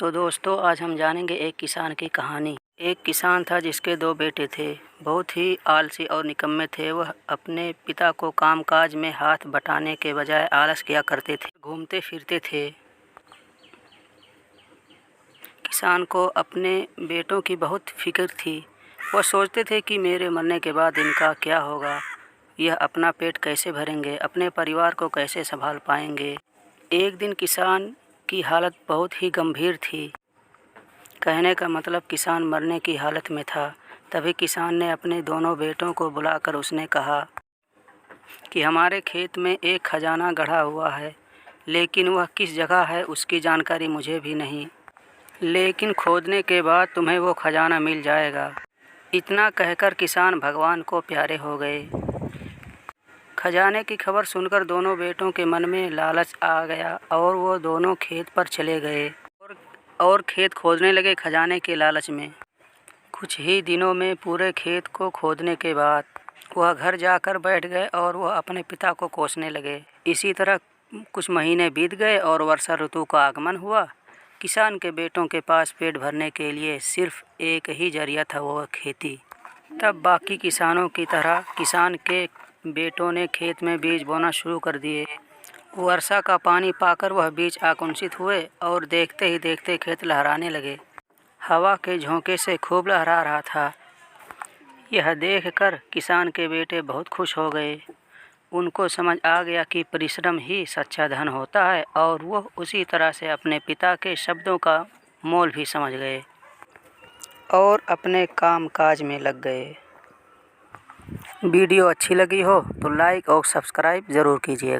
तो दोस्तों आज हम जानेंगे एक किसान की कहानी। एक किसान था जिसके 2 बेटे थे। बहुत ही आलसी और निकम्मे थे। वह अपने पिता को कामकाज में हाथ बटाने के बजाय आलस किया करते थे, घूमते फिरते थे। किसान को अपने बेटों की बहुत फिक्र थी। वह सोचते थे कि मेरे मरने के बाद इनका क्या होगा, यह अपना पेट कैसे भरेंगे, अपने परिवार को कैसे संभाल पाएंगे। एक दिन किसान की हालत बहुत ही गंभीर थी। कहने का मतलब किसान मरने की हालत में था। तभी किसान ने अपने दोनों बेटों को बुलाकर उसने कहा कि हमारे खेत में एक खजाना गढ़ा हुआ है, लेकिन वह किस जगह है उसकी जानकारी मुझे भी नहीं, लेकिन खोदने के बाद तुम्हें वो खजाना मिल जाएगा। इतना कहकर किसान भगवान को प्यारे हो गए। खजाने की खबर सुनकर दोनों बेटों के मन में लालच आ गया और वो दोनों खेत पर चले गए और खेत खोदने लगे खजाने के लालच में। कुछ ही दिनों में पूरे खेत को खोदने के बाद वह घर जाकर बैठ गए और वह अपने पिता को कोसने लगे। इसी तरह कुछ महीने बीत गए और वर्षा ऋतु का आगमन हुआ। किसान के बेटों के पास पेट भरने के लिए सिर्फ एक ही जरिया था, वो खेती। तब बाकी किसानों की तरह किसान के बेटों ने खेत में बीज बोना शुरू कर दिए। वर्षा का पानी पाकर वह बीज आकुंचित हुए और देखते ही देखते खेत लहराने लगे। हवा के झोंके से खूब लहरा रहा था। यह देखकर किसान के बेटे बहुत खुश हो गए। उनको समझ आ गया कि परिश्रम ही सच्चा धन होता है और वह उसी तरह से अपने पिता के शब्दों का मोल भी समझ गए और अपने काम काज में लग गए। वीडियो अच्छी लगी हो तो लाइक और सब्सक्राइब ज़रूर कीजिएगा।